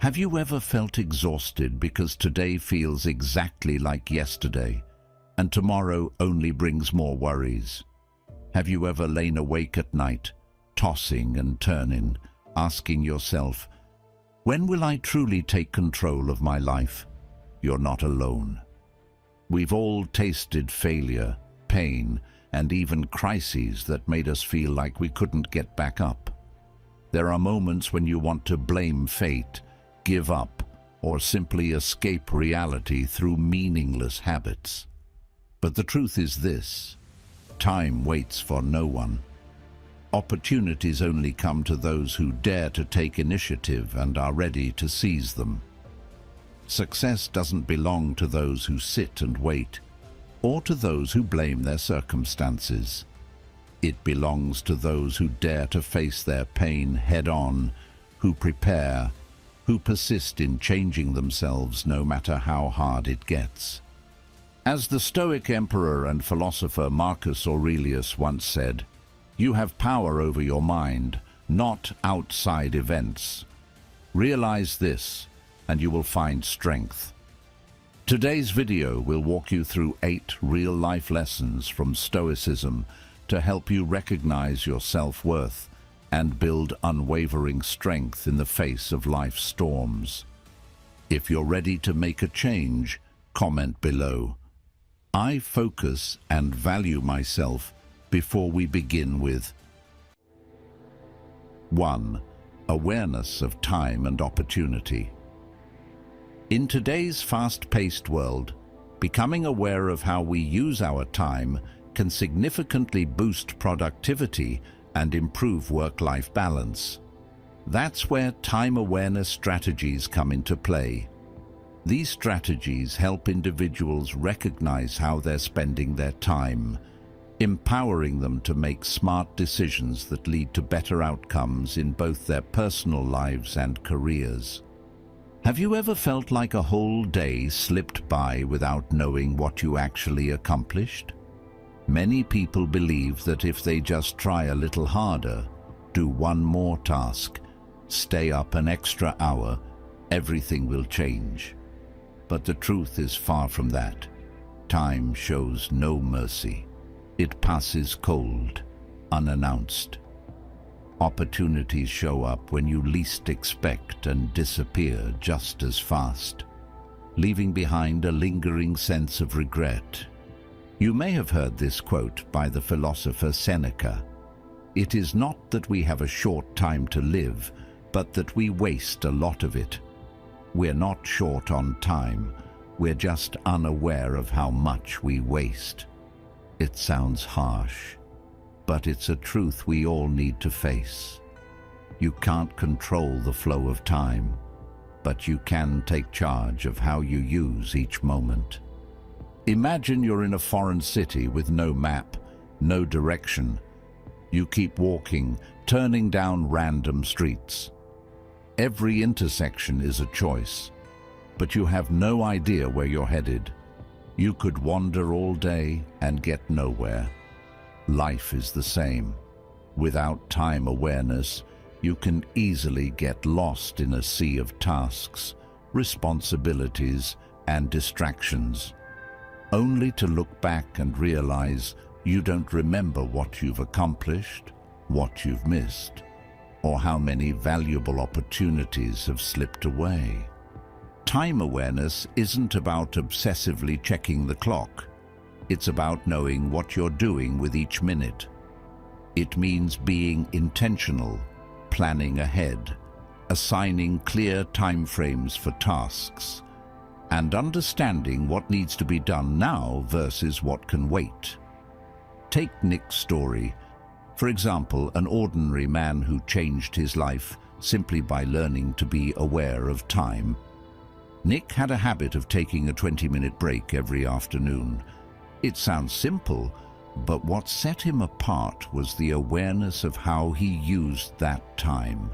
Have you ever felt exhausted because today feels exactly like yesterday, and tomorrow only brings more worries? Have you ever lain awake at night, tossing and turning, asking yourself, when will I truly take control of my life? You're not alone. We've all tasted failure, pain, and even crises that made us feel like we couldn't get back up. There are moments when you want to blame fate, give up, or simply escape reality through meaningless habits. But the truth is this: time waits for no one. Opportunities only come to those who dare to take initiative and are ready to seize them. Success doesn't belong to those who sit and wait, or to those who blame their circumstances. It belongs to those who dare to face their pain head-on, who prepare, who persist in changing themselves no matter how hard it gets. As the Stoic emperor and philosopher Marcus Aurelius once said, "You have power over your mind, not outside events. Realize this, and you will find strength." Today's video will walk you through 8 real-life lessons from Stoicism to help you recognize your self-worth and build unwavering strength in the face of life's storms. If you're ready to make a change, comment below. I focus and value myself before we begin with 1. Awareness of time and opportunity. In today's fast-paced world, becoming aware of how we use our time can significantly boost productivity and improve work-life balance. That's where time awareness strategies come into play. These strategies help individuals recognize how they're spending their time, empowering them to make smart decisions that lead to better outcomes in both their personal lives and careers. Have you ever felt like a whole day slipped by without knowing what you actually accomplished? Many people believe that if they just try a little harder, do one more task, stay up an extra hour, everything will change. But the truth is far from that. Time shows no mercy. It passes cold, unannounced. Opportunities show up when you least expect and disappear just as fast, leaving behind a lingering sense of regret. You may have heard this quote by the philosopher Seneca. "It is not that we have a short time to live, but that we waste a lot of it." We're not short on time, we're just unaware of how much we waste. It sounds harsh, but it's a truth we all need to face. You can't control the flow of time, but you can take charge of how you use each moment. Imagine you're in a foreign city with no map, no direction. You keep walking, turning down random streets. Every intersection is a choice, but you have no idea where you're headed. You could wander all day and get nowhere. Life is the same. Without time awareness, you can easily get lost in a sea of tasks, responsibilities, and distractions, only to look back and realize you don't remember what you've accomplished, what you've missed, or how many valuable opportunities have slipped away. Time awareness isn't about obsessively checking the clock. It's about knowing what you're doing with each minute. It means being intentional, planning ahead, assigning clear timeframes for tasks, and understanding what needs to be done now versus what can wait. Take Nick's story. For example, an ordinary man who changed his life simply by learning to be aware of time. Nick had a habit of taking a 20-minute break every afternoon. It sounds simple, but what set him apart was the awareness of how he used that time.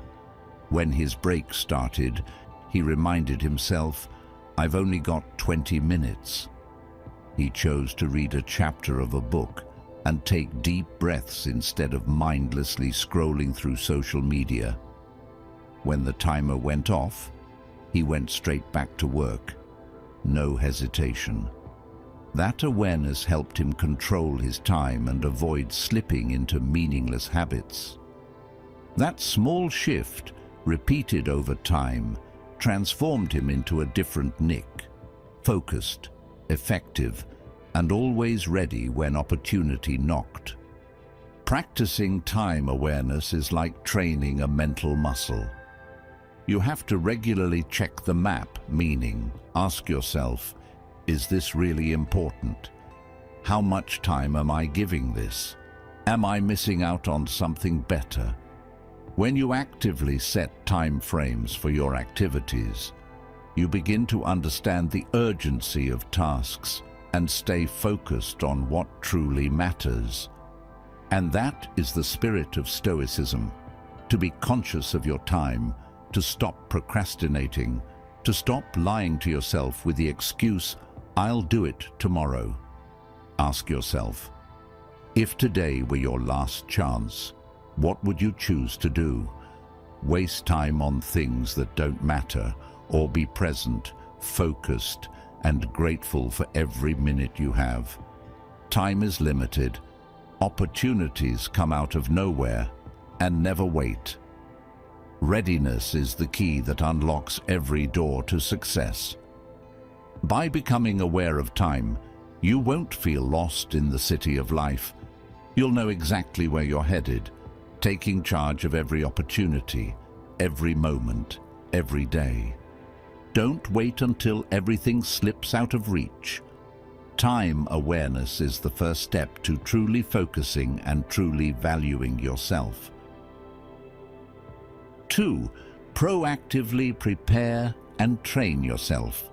When his break started, he reminded himself, "I've only got 20 minutes." He chose to read a chapter of a book and take deep breaths instead of mindlessly scrolling through social media. When the timer went off, He went straight back to work. No hesitation. That awareness helped him control his time and avoid slipping into meaningless habits. That small shift, repeated over time, transformed him into a different Nick, focused, effective, and always ready when opportunity knocked. Practicing time awareness is like training a mental muscle. You have to regularly check the map, meaning ask yourself, is this really important? How much time am I giving this? Am I missing out on something better? When you actively set time frames for your activities, you begin to understand the urgency of tasks and stay focused on what truly matters. And that is the spirit of Stoicism, to be conscious of your time, to stop procrastinating, to stop lying to yourself with the excuse, I'll do it tomorrow. Ask yourself, if today were your last chance, what would you choose to do? Waste time on things that don't matter, or be present, focused, and grateful for every minute you have? Time is limited. Opportunities come out of nowhere, and never wait. Readiness is the key that unlocks every door to success. By becoming aware of time, you won't feel lost in the city of life. You'll know exactly where you're headed, taking charge of every opportunity, every moment, every day. Don't wait until everything slips out of reach. Time awareness is the first step to truly focusing and truly valuing yourself. 2. Proactively prepare and train yourself.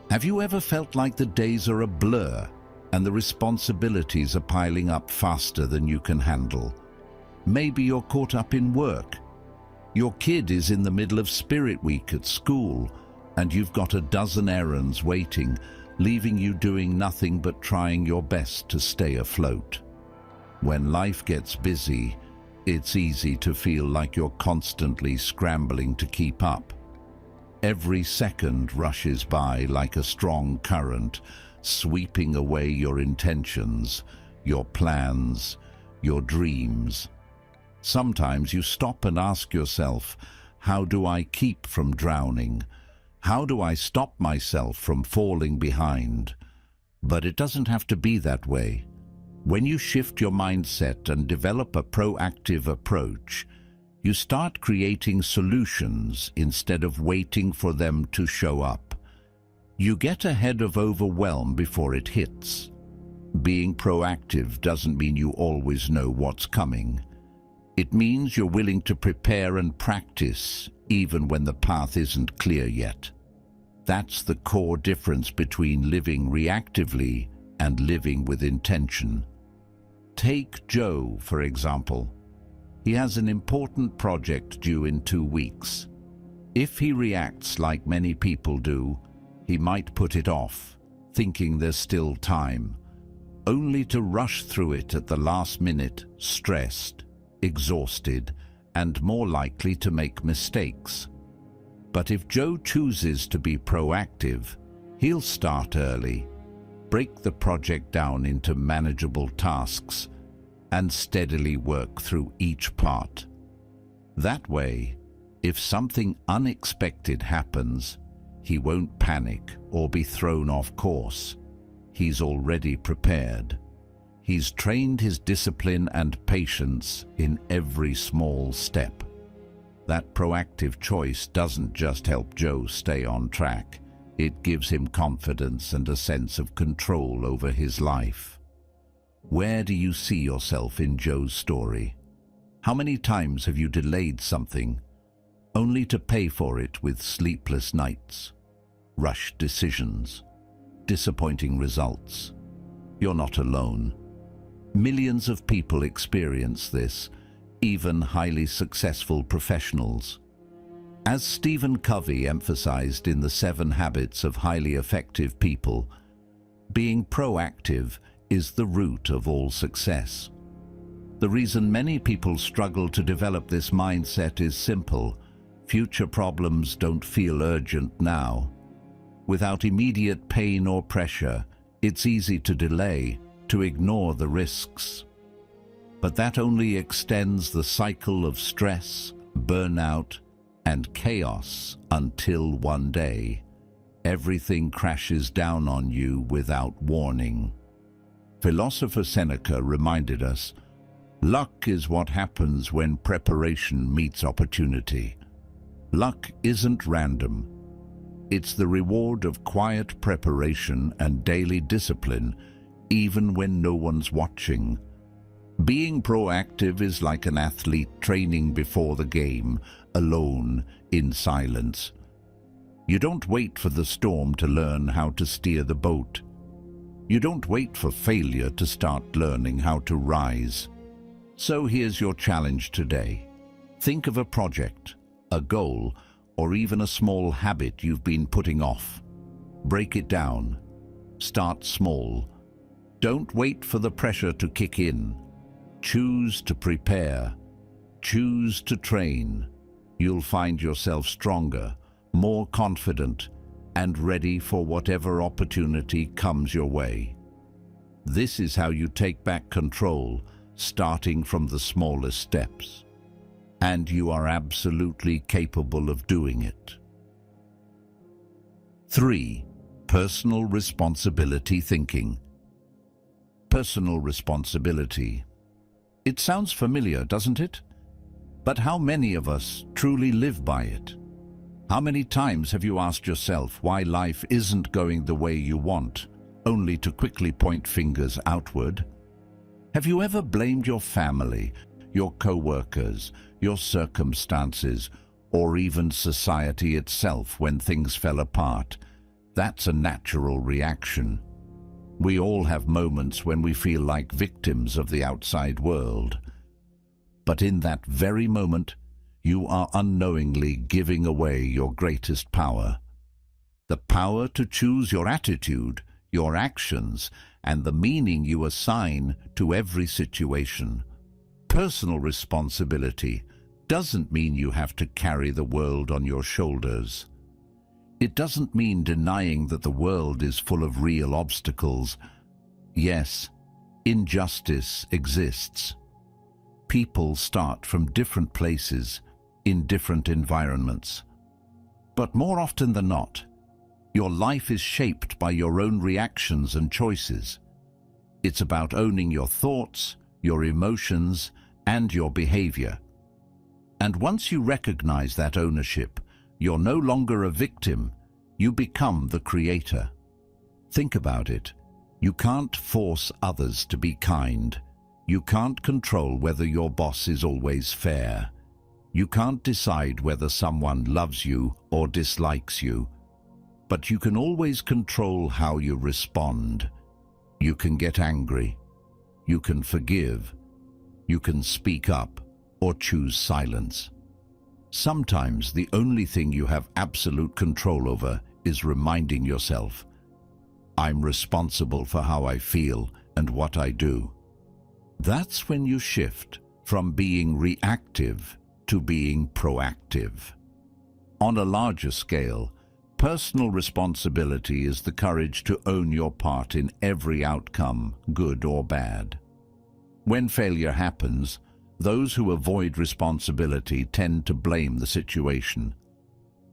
Have you ever felt like the days are a blur and the responsibilities are piling up faster than you can handle? Maybe you're caught up in work. Your kid is in the middle of Spirit Week at school, and you've got a dozen errands waiting, leaving you doing nothing but trying your best to stay afloat. When life gets busy, it's easy to feel like you're constantly scrambling to keep up. Every second rushes by like a strong current, sweeping away your intentions, your plans, your dreams. Sometimes you stop and ask yourself, how do I keep from drowning? How do I stop myself from falling behind? But it doesn't have to be that way. When you shift your mindset and develop a proactive approach, you start creating solutions instead of waiting for them to show up. You get ahead of overwhelm before it hits. Being proactive doesn't mean you always know what's coming. It means you're willing to prepare and practice even when the path isn't clear yet. That's the core difference between living reactively and living with intention. Take Joe, for example. He has an important project due in 2 weeks. If he reacts like many people do, he might put it off, thinking there's still time, only to rush through it at the last minute, stressed, exhausted, and more likely to make mistakes. But if Joe chooses to be proactive, he'll start early, break the project down into manageable tasks, and steadily work through each part. That way, if something unexpected happens, he won't panic or be thrown off course. He's already prepared. He's trained his discipline and patience in every small step. That proactive choice doesn't just help Joe stay on track. It gives him confidence and a sense of control over his life. Where do you see yourself in Joe's story? How many times have you delayed something, only to pay for it with sleepless nights, rushed decisions, disappointing results? You're not alone. Millions of people experience this, even highly successful professionals. As Stephen Covey emphasized in The 7 Habits of Highly Effective People, being proactive is the root of all success. The reason many people struggle to develop this mindset is simple. Future problems don't feel urgent now. Without immediate pain or pressure, it's easy to delay, to ignore the risks. But that only extends the cycle of stress, burnout, and chaos until one day, everything crashes down on you without warning. Philosopher Seneca reminded us, luck is what happens when preparation meets opportunity. Luck isn't random. It's the reward of quiet preparation and daily discipline, even when no one's watching. Being proactive is like an athlete training before the game, alone, in silence. You don't wait for the storm to learn how to steer the boat. You don't wait for failure to start learning how to rise. So here's your challenge today. Think of a project, a goal, or even a small habit you've been putting off. Break it down. Start small. Don't wait for the pressure to kick in. Choose to prepare. Choose to train. You'll find yourself stronger, more confident, and ready for whatever opportunity comes your way. This is how you take back control, starting from the smallest steps. And you are absolutely capable of doing it. 3. Personal responsibility thinking. Personal responsibility. It sounds familiar, doesn't it? But how many of us truly live by it? How many times have you asked yourself why life isn't going the way you want, only to quickly point fingers outward? Have you ever blamed your family, your co-workers, your circumstances, or even society itself when things fell apart? That's a natural reaction. We all have moments when we feel like victims of the outside world. But in that very moment, you are unknowingly giving away your greatest power. The power to choose your attitude, your actions, and the meaning you assign to every situation. Personal responsibility doesn't mean you have to carry the world on your shoulders. It doesn't mean denying that the world is full of real obstacles. Yes, injustice exists. People start from different places, in different environments. But more often than not, your life is shaped by your own reactions and choices. It's about owning your thoughts, your emotions, and your behavior. And once you recognize that ownership, you're no longer a victim, you become the creator. Think about it. You can't force others to be kind. You can't control whether your boss is always fair. You can't decide whether someone loves you or dislikes you. But you can always control how you respond. You can get angry. You can forgive. You can speak up or choose silence. Sometimes the only thing you have absolute control over is reminding yourself, I'm responsible for how I feel and what I do. That's when you shift from being reactive to being proactive. On a larger scale, personal responsibility is the courage to own your part in every outcome, good or bad. When failure happens, those who avoid responsibility tend to blame the situation.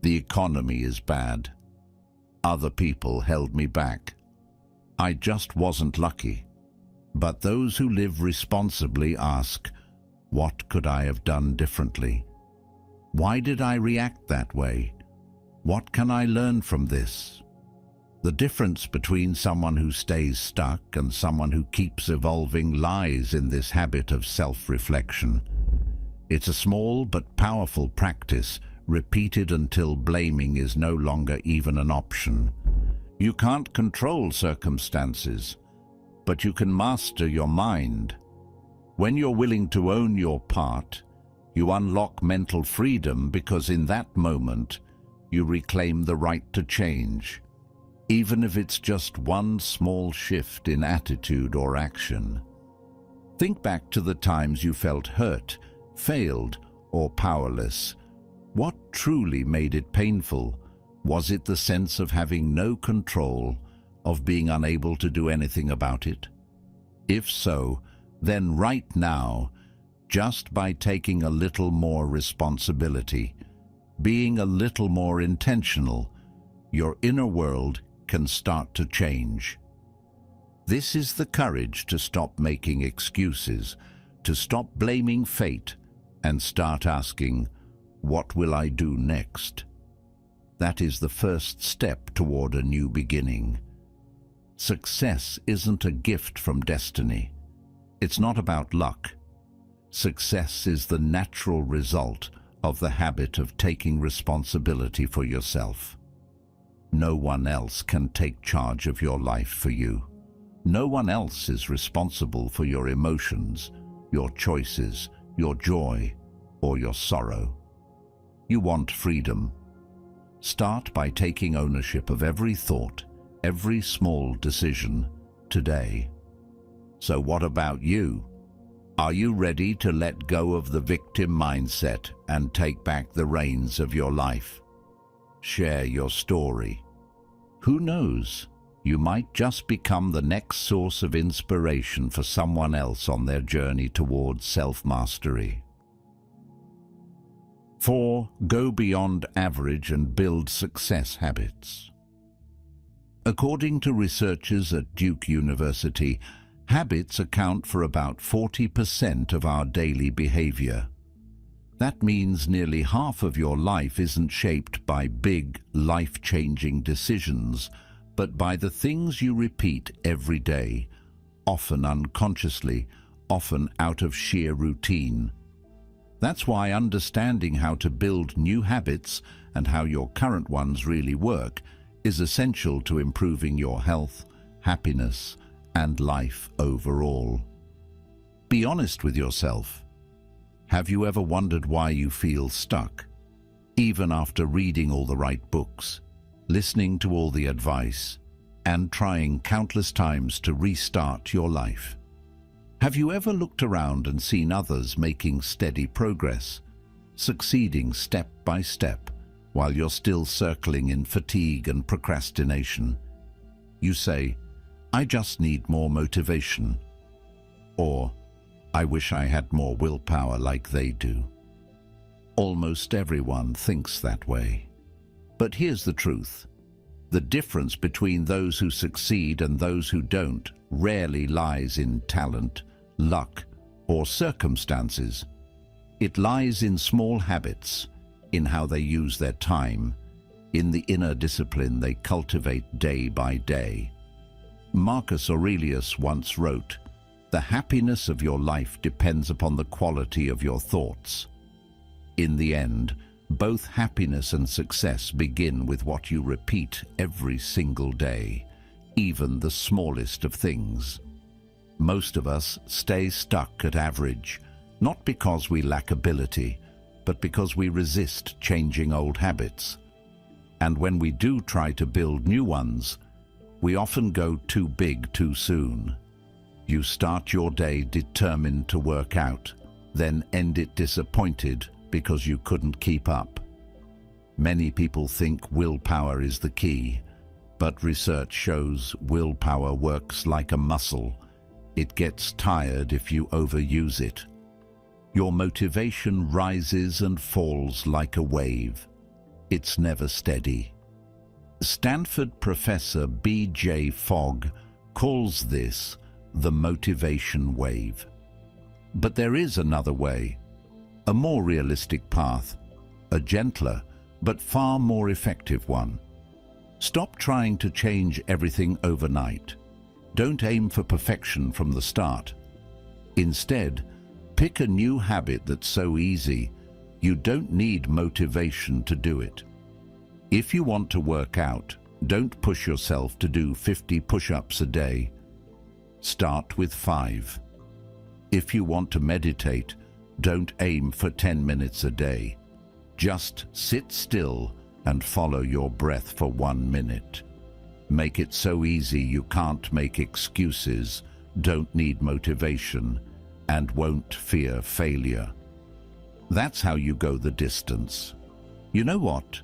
The economy is bad. Other people held me back. I just wasn't lucky. But those who live responsibly ask, what could I have done differently? Why did I react that way? What can I learn from this? The difference between someone who stays stuck and someone who keeps evolving lies in this habit of self-reflection. It's a small but powerful practice, repeated until blaming is no longer even an option. You can't control circumstances, but you can master your mind. When you're willing to own your part, you unlock mental freedom because in that moment, you reclaim the right to change, even if it's just one small shift in attitude or action. Think back to the times you felt hurt, failed, or powerless. What truly made it painful? Was it the sense of having no control, of being unable to do anything about it? If so, then right now, just by taking a little more responsibility, being a little more intentional, your inner world can start to change. This is the courage to stop making excuses, to stop blaming fate, and start asking, what will I do next? That is the first step toward a new beginning. Success isn't a gift from destiny. It's not about luck. Success is the natural result of the habit of taking responsibility for yourself. No one else can take charge of your life for you. No one else is responsible for your emotions, your choices, your joy, or your sorrow. You want freedom. Start by taking ownership of every thought, every small decision today. So what about you? Are you ready to let go of the victim mindset and take back the reins of your life? Share your story. Who knows? You might just become the next source of inspiration for someone else on their journey towards self-mastery. 4. Go beyond average and build success habits. According to researchers at Duke University, habits account for about 40% of our daily behavior. That means nearly half of your life isn't shaped by big, life-changing decisions, but by the things you repeat every day, often unconsciously, often out of sheer routine. That's why understanding how to build new habits and how your current ones really work is essential to improving your health, happiness, and life overall. Be honest with yourself. Have you ever wondered why you feel stuck? Even after reading all the right books, listening to all the advice, and trying countless times to restart your life. Have you ever looked around and seen others making steady progress, succeeding step by step, while you're still circling in fatigue and procrastination? You say, I just need more motivation. Or, I wish I had more willpower like they do. Almost everyone thinks that way. But here's the truth. The difference between those who succeed and those who don't rarely lies in talent, luck, or circumstances. It lies in small habits, in how they use their time, in the inner discipline they cultivate day by day. Marcus Aurelius once wrote, "The happiness of your life depends upon the quality of your thoughts." In the end, both happiness and success begin with what you repeat every single day, even the smallest of things. Most of us stay stuck at average, not because we lack ability, but because we resist changing old habits. And when we do try to build new ones, we often go too big too soon. You start your day determined to work out, then end it disappointed because you couldn't keep up. Many people think willpower is the key, but research shows willpower works like a muscle. It gets tired if you overuse it. Your motivation rises and falls like a wave. It's never steady. Stanford professor B.J. Fogg calls this the motivation wave. But there is another way, a more realistic path, a gentler but far more effective one. Stop trying to change everything overnight. Don't aim for perfection from the start. Instead, pick a new habit that's so easy, you don't need motivation to do it. If you want to work out, don't push yourself to do 50 push-ups a day. Start with 5. If you want to meditate, don't aim for 10 minutes a day. Just sit still and follow your breath for 1 minute. Make it so easy you can't make excuses, don't need motivation, and won't fear failure. That's how you go the distance. You know what?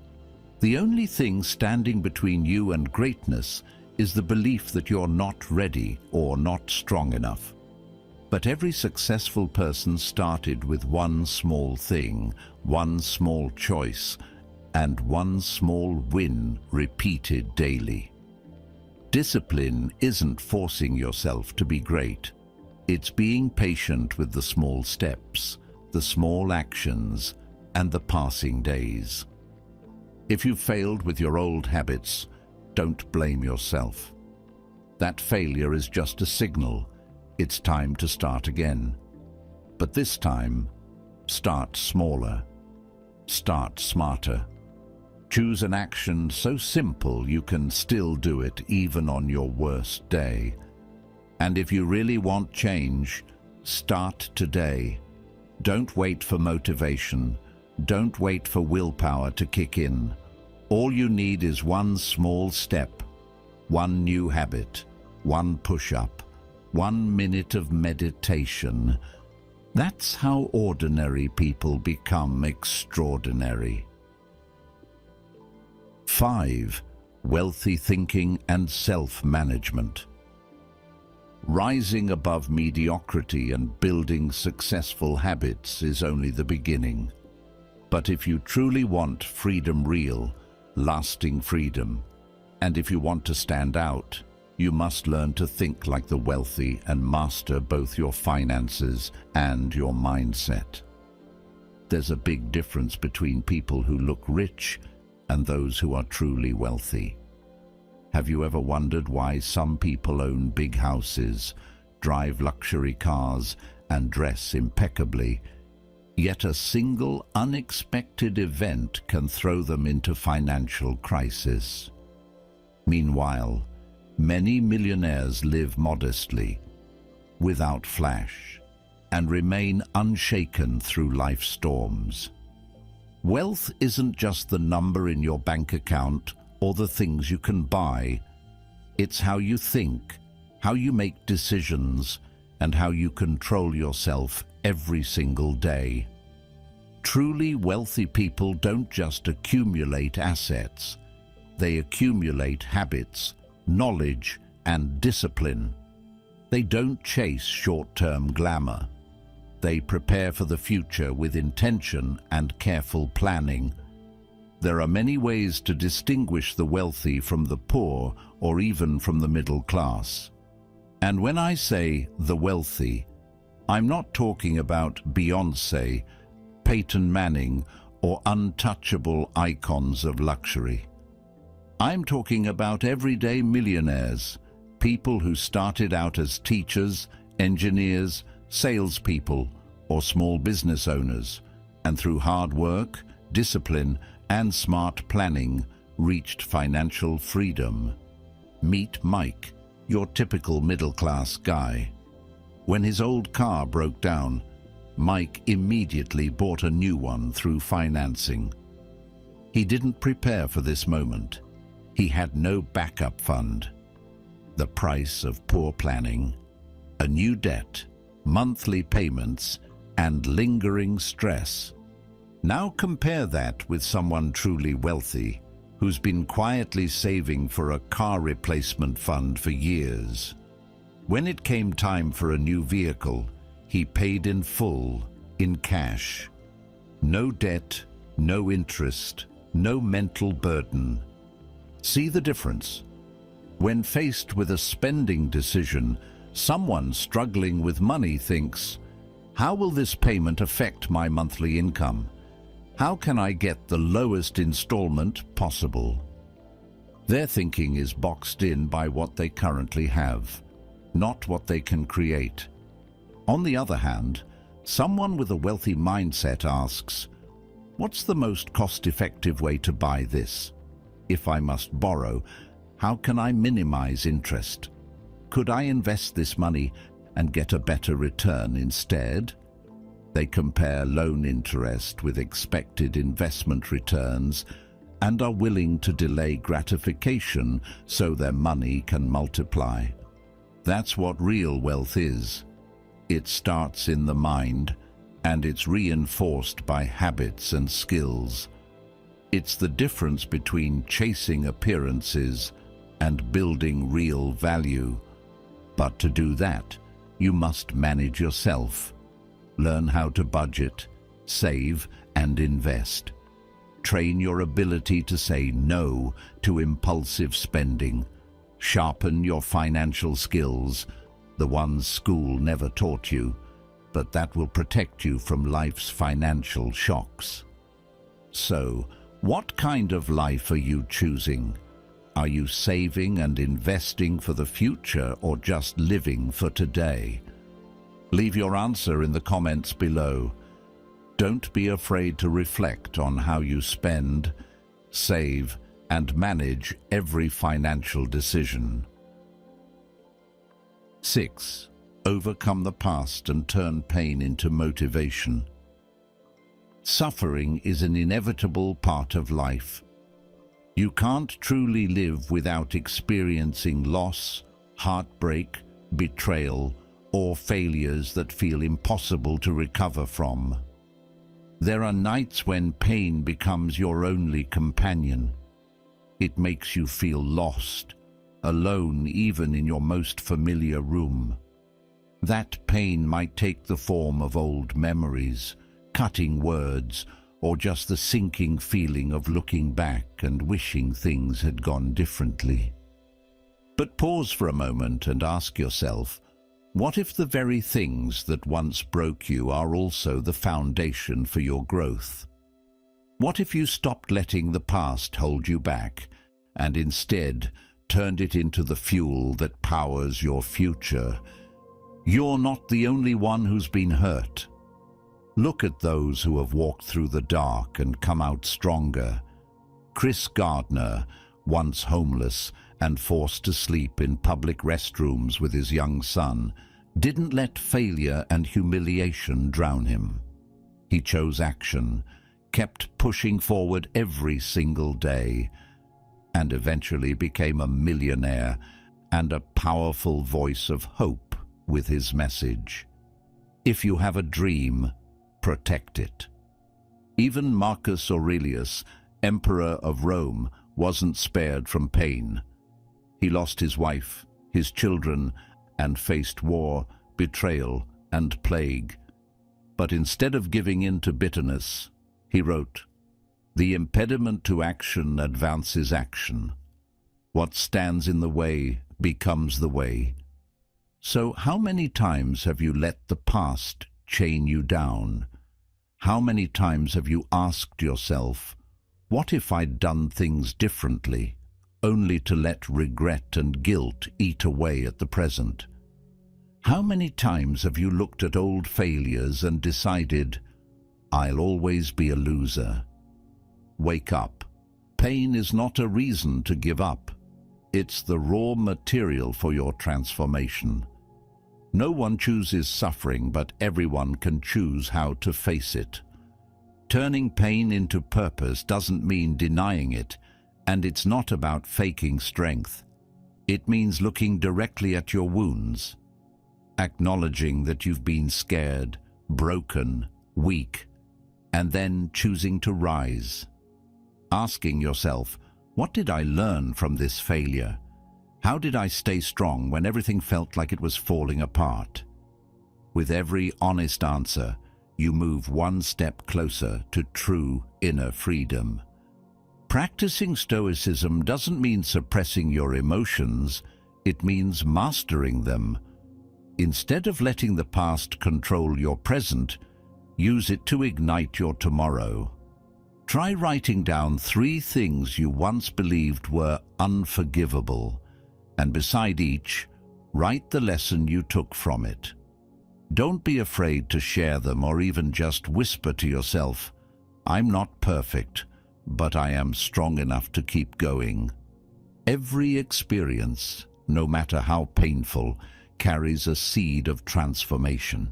The only thing standing between you and greatness is the belief that you're not ready or not strong enough. But every successful person started with one small thing, one small choice, and one small win repeated daily. Discipline isn't forcing yourself to be great. It's being patient with the small steps, the small actions, and the passing days. If you've failed with your old habits, don't blame yourself. That failure is just a signal. It's time to start again. But this time, start smaller. Start smarter. Choose an action so simple you can still do it even on your worst day. And if you really want change, start today. Don't wait for motivation. Don't wait for willpower to kick in. All you need is one small step, one new habit, one push-up, 1 minute of meditation. That's how ordinary people become extraordinary. 5. Wealthy thinking and self-management. Rising above mediocrity and building successful habits is only the beginning. But if you truly want freedom, real, lasting freedom, and if you want to stand out, you must learn to think like the wealthy and master both your finances and your mindset. There's a big difference between people who look rich and those who are truly wealthy. Have you ever wondered why some people own big houses, drive luxury cars, and dress impeccably, yet a single unexpected event can throw them into financial crisis? Meanwhile, many millionaires live modestly, without flash, and remain unshaken through life's storms. Wealth isn't just the number in your bank account or the things you can buy. It's how you think, how you make decisions, and how you control yourself every single day. Truly wealthy people don't just accumulate assets. They accumulate habits, knowledge, and discipline. They don't chase short-term glamour. They prepare for the future with intention and careful planning. There are many ways to distinguish the wealthy from the poor or even from the middle class. And when I say the wealthy, I'm not talking about Beyoncé, Peyton Manning, or untouchable icons of luxury. I'm talking about everyday millionaires, people who started out as teachers, engineers, salespeople, or small business owners, and through hard work, discipline, and smart planning, reached financial freedom. Meet Mike, your typical middle-class guy. When his old car broke down, Mike immediately bought a new one through financing. He didn't prepare for this moment. He had no backup fund. The price of poor planning, a new debt, monthly payments, and lingering stress. Now compare that with someone truly wealthy, who's been quietly saving for a car replacement fund for years. When it came time for a new vehicle, he paid in full, in cash. No debt, no interest, no mental burden. See the difference? When faced with a spending decision, someone struggling with money thinks, how will this payment affect my monthly income? How can I get the lowest installment possible? Their thinking is boxed in by what they currently have, not what they can create. On the other hand, someone with a wealthy mindset asks, what's the most cost-effective way to buy this? If I must borrow, how can I minimize interest? Could I invest this money and get a better return instead? They compare loan interest with expected investment returns and are willing to delay gratification so their money can multiply. That's what real wealth is. It starts in the mind, and it's reinforced by habits and skills. It's the difference between chasing appearances and building real value. But to do that, you must manage yourself. Learn how to budget, save, and invest. Train your ability to say no to impulsive spending. Sharpen your financial skills, the ones school never taught you, but that will protect you from life's financial shocks. So, what kind of life are you choosing? Are you saving and investing for the future or just living for today? Leave your answer in the comments below. Don't be afraid to reflect on how you spend, save, and manage every financial decision. 6. Overcome the past and turn pain into motivation. Suffering is an inevitable part of life. You can't truly live without experiencing loss, heartbreak, betrayal, or failures that feel impossible to recover from. There are nights when pain becomes your only companion. It makes you feel lost, alone even in your most familiar room. That pain might take the form of old memories, cutting words, or just the sinking feeling of looking back and wishing things had gone differently. But pause for a moment and ask yourself, what if the very things that once broke you are also the foundation for your growth? What if you stopped letting the past hold you back and instead turned it into the fuel that powers your future? You're not the only one who's been hurt. Look at those who have walked through the dark and come out stronger. Chris Gardner, once homeless and forced to sleep in public restrooms with his young son, didn't let failure and humiliation drown him. He chose action, kept pushing forward every single day, and eventually became a millionaire and a powerful voice of hope with his message. If you have a dream, protect it. Even Marcus Aurelius, Emperor of Rome, wasn't spared from pain. He lost his wife, his children, and faced war, betrayal, and plague. But instead of giving in to bitterness, he wrote, "The impediment to action advances action. What stands in the way becomes the way." So how many times have you let the past chain you down? How many times have you asked yourself, what if I'd done things differently, only to let regret and guilt eat away at the present? How many times have you looked at old failures and decided, I'll always be a loser? Wake up. Pain is not a reason to give up. It's the raw material for your transformation. No one chooses suffering, but everyone can choose how to face it. Turning pain into purpose doesn't mean denying it, and it's not about faking strength. It means looking directly at your wounds, acknowledging that you've been scared, broken, weak, and then choosing to rise. Asking yourself, what did I learn from this failure? How did I stay strong when everything felt like it was falling apart? With every honest answer, you move one step closer to true inner freedom. Practicing Stoicism doesn't mean suppressing your emotions, it means mastering them. Instead of letting the past control your present, use it to ignite your tomorrow. Try writing down 3 things you once believed were unforgivable, and beside each, write the lesson you took from it. Don't be afraid to share them or even just whisper to yourself, I'm not perfect, but I am strong enough to keep going. Every experience, no matter how painful, carries a seed of transformation.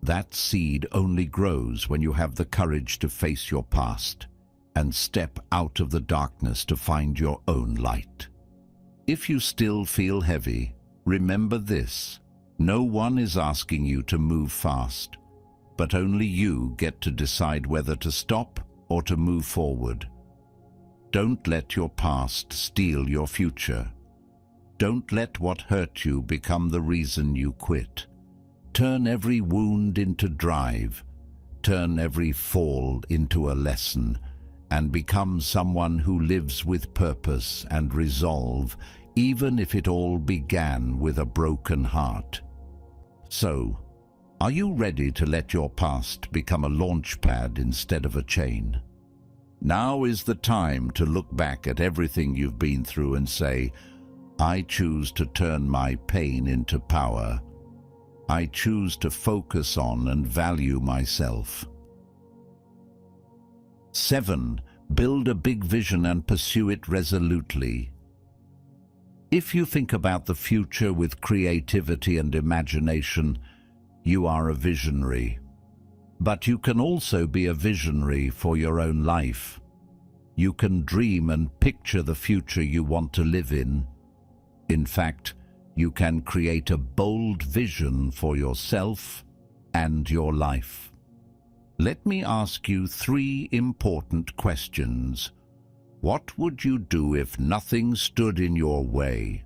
That seed only grows when you have the courage to face your past and step out of the darkness to find your own light. If you still feel heavy, remember this: no one is asking you to move fast, but only you get to decide whether to stop or to move forward. Don't let your past steal your future. Don't let what hurt you become the reason you quit. Turn every wound into drive. Turn every fall into a lesson, and become someone who lives with purpose and resolve, even if it all began with a broken heart. So, are you ready to let your past become a launch pad instead of a chain? Now is the time to look back at everything you've been through and say, I choose to turn my pain into power. I choose to focus on and value myself. 7. Build a big vision and pursue it resolutely. If you think about the future with creativity and imagination, you are a visionary. But you can also be a visionary for your own life. You can dream and picture the future you want to live in. In fact, you can create a bold vision for yourself and your life. Let me ask you 3 important questions. What would you do if nothing stood in your way?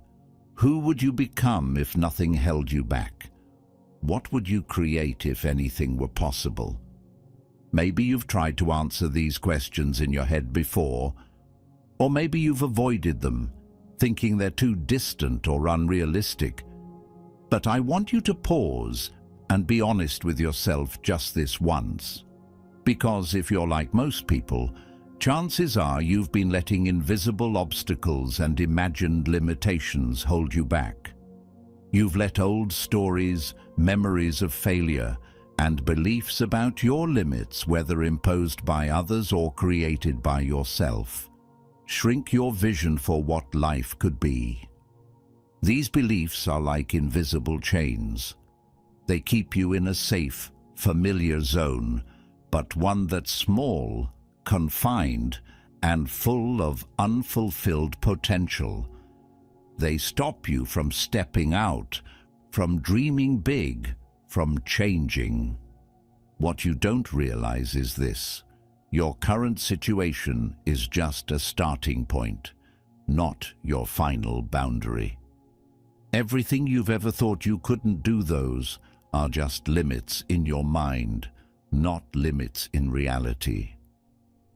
Who would you become if nothing held you back? What would you create if anything were possible? Maybe you've tried to answer these questions in your head before, or maybe you've avoided them, thinking they're too distant or unrealistic. But I want you to pause and be honest with yourself just this once. Because if you're like most people, chances are you've been letting invisible obstacles and imagined limitations hold you back. You've let old stories, memories of failure, and beliefs about your limits, whether imposed by others or created by yourself, shrink your vision for what life could be. These beliefs are like invisible chains. They keep you in a safe, familiar zone, but one that's small, confined, and full of unfulfilled potential. They stop you from stepping out, from dreaming big, from changing. What you don't realize is this: your current situation is just a starting point, not your final boundary. Everything you've ever thought you couldn't do, those are just limits in your mind, not limits in reality.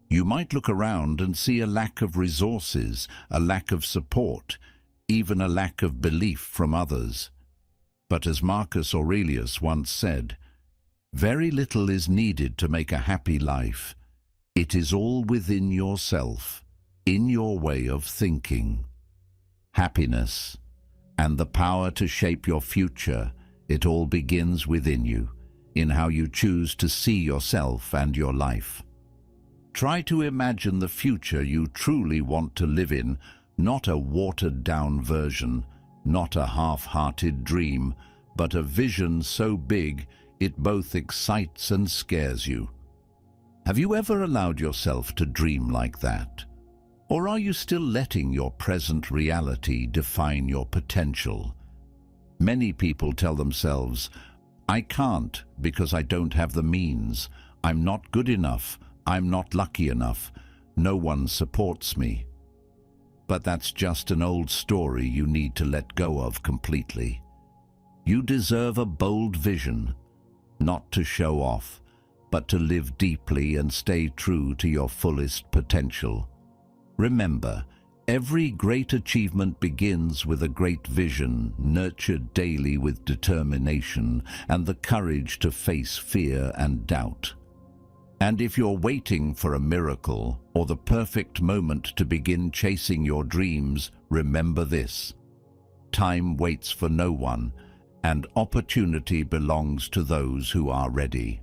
You might look around and see a lack of resources, a lack of support, even a lack of belief from others. But as Marcus Aurelius once said, very little is needed to make a happy life. It is all within yourself, in your way of thinking. Happiness and the power to shape your future, it all begins within you, in how you choose to see yourself and your life. Try to imagine the future you truly want to live in, not a watered-down version, not a half-hearted dream, but a vision so big it both excites and scares you. Have you ever allowed yourself to dream like that? Or are you still letting your present reality define your potential? Many people tell themselves, I can't because I don't have the means. I'm not good enough. I'm not lucky enough. No one supports me. But that's just an old story you need to let go of completely. You deserve a bold vision, not to show off, but to live deeply and stay true to your fullest potential. Remember, every great achievement begins with a great vision, nurtured daily with determination and the courage to face fear and doubt. And if you're waiting for a miracle or the perfect moment to begin chasing your dreams, remember this: time waits for no one, and opportunity belongs to those who are ready.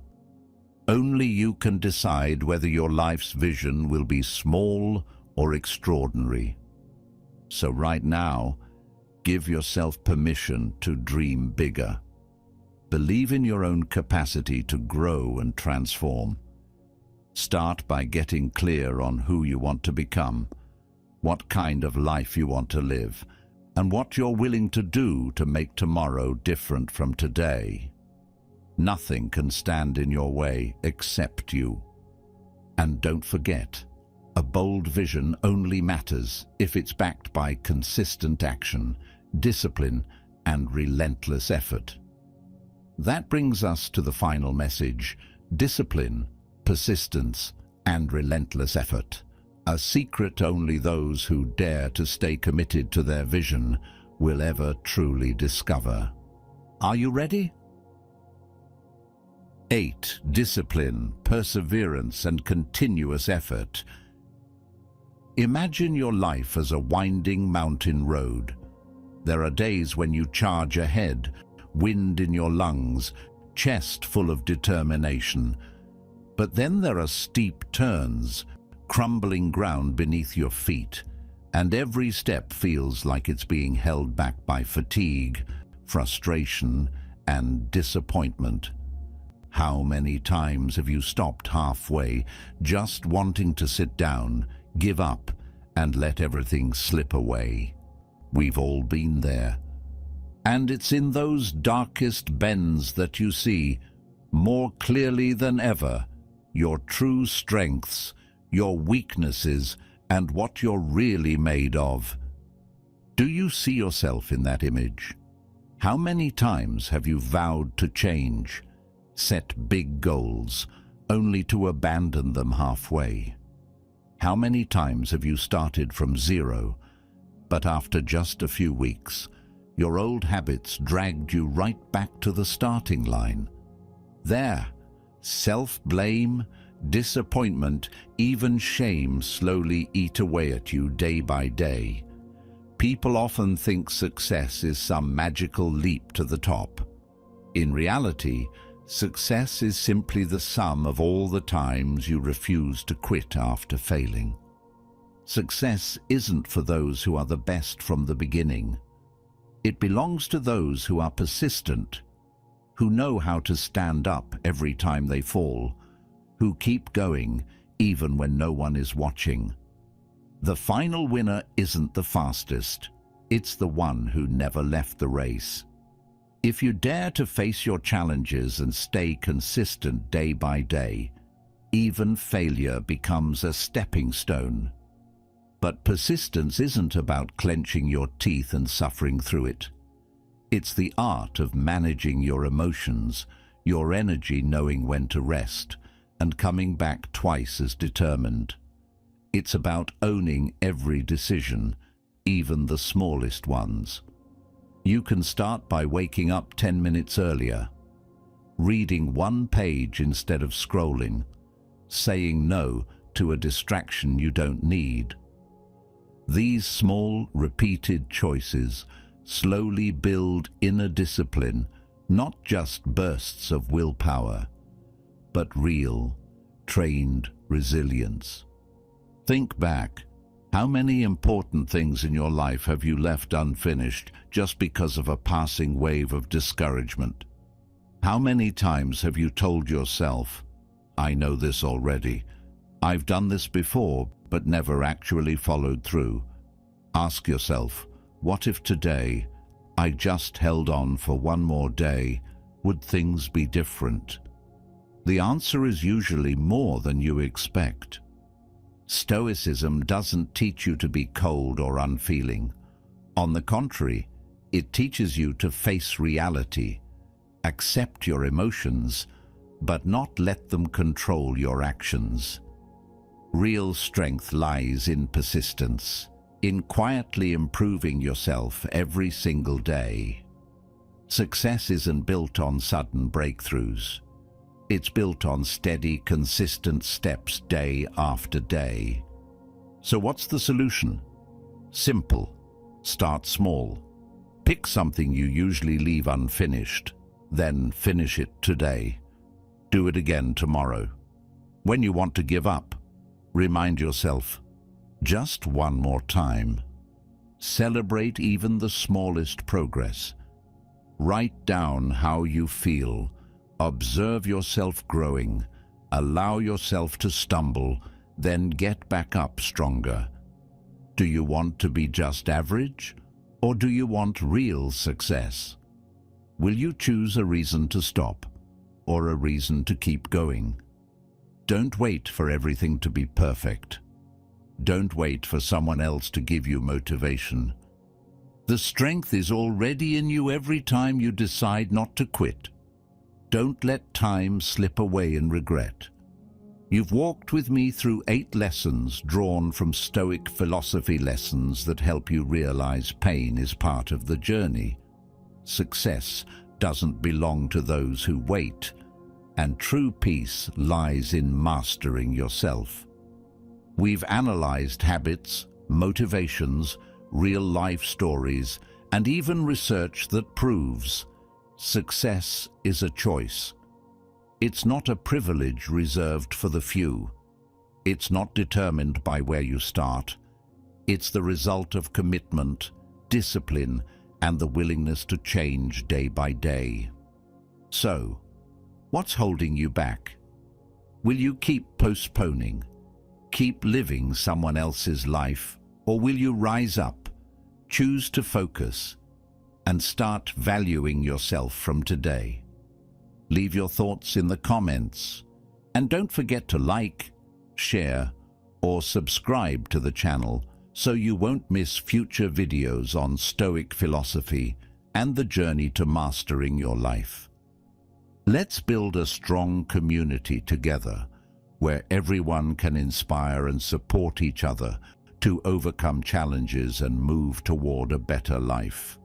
Only you can decide whether your life's vision will be small or extraordinary. So right now, give yourself permission to dream bigger. Believe in your own capacity to grow and transform. Start by getting clear on who you want to become, what kind of life you want to live, and what you're willing to do to make tomorrow different from today. Nothing can stand in your way except you. And don't forget, A bold vision only matters if it's backed by consistent action, discipline, and relentless effort. That brings us to the final message: discipline, persistence, and relentless effort. A secret only those who dare to stay committed to their vision will ever truly discover. Are you ready? 8. Discipline, perseverance, and continuous effort. Imagine your life as a winding mountain road. There are days when you charge ahead, wind in your lungs, chest full of determination. But then there are steep turns, crumbling ground beneath your feet, and every step feels like it's being held back by fatigue, frustration, and disappointment. How many times have you stopped halfway, just wanting to sit down, give up, and let everything slip away? We've all been there. And it's in those darkest bends that you see, more clearly than ever, your true strengths, your weaknesses, and what you're really made of. Do you see yourself in that image? How many times have you vowed to change, set big goals, only to abandon them halfway? How many times have you started from zero, but after just a few weeks, your old habits dragged you right back to the starting line? There, self-blame, disappointment, even shame slowly eat away at you day by day. People often think success is some magical leap to the top. In reality, success is simply the sum of all the times you refuse to quit after failing. Success isn't for those who are the best from the beginning. It belongs to those who are persistent, who know how to stand up every time they fall, who keep going even when no one is watching. The final winner isn't the fastest, it's the one who never left the race. If you dare to face your challenges and stay consistent day by day, even failure becomes a stepping stone. But persistence isn't about clenching your teeth and suffering through it. It's the art of managing your emotions, your energy, knowing when to rest, and coming back twice as determined. It's about owning every decision, even the smallest ones. You can start by waking up 10 minutes earlier, reading one page instead of scrolling, saying no to a distraction you don't need. These small, repeated choices slowly build inner discipline, not just bursts of willpower, but real, trained resilience. Think back. How many important things in your life have you left unfinished just because of a passing wave of discouragement? How many times have you told yourself, "I know this already. I've done this before," but never actually followed through? Ask yourself, what if today I just held on for one more day? Would things be different? The answer is usually more than you expect. Stoicism doesn't teach you to be cold or unfeeling. On the contrary, it teaches you to face reality, accept your emotions, but not let them control your actions. Real strength lies in persistence, in quietly improving yourself every single day. Success isn't built on sudden breakthroughs. It's built on steady, consistent steps day after day. So what's the solution? Simple. Start small. Pick something you usually leave unfinished, then finish it today. Do it again tomorrow. When you want to give up, remind yourself, just one more time. Celebrate even the smallest progress. Write down how you feel. Observe yourself growing. Allow yourself to stumble, then get back up stronger. Do you want to be just average, or do you want real success? Will you choose a reason to stop, or a reason to keep going? Don't wait for everything to be perfect. Don't wait for someone else to give you motivation. The strength is already in you every time you decide not to quit. Don't let time slip away in regret. You've walked with me through 8 lessons drawn from Stoic philosophy, lessons that help you realize pain is part of the journey. Success doesn't belong to those who wait, and true peace lies in mastering yourself. We've analyzed habits, motivations, real-life stories, and even research that proves success is a choice. It's not a privilege reserved for the few. It's not determined by where you start. It's the result of commitment, discipline, and the willingness to change day by day. So, what's holding you back? Will you keep postponing? Keep living someone else's life? Or will you rise up, choose to focus, and start valuing yourself from today? Leave your thoughts in the comments. And don't forget to like, share, or subscribe to the channel so you won't miss future videos on Stoic philosophy and the journey to mastering your life. Let's build a strong community together where everyone can inspire and support each other to overcome challenges and move toward a better life.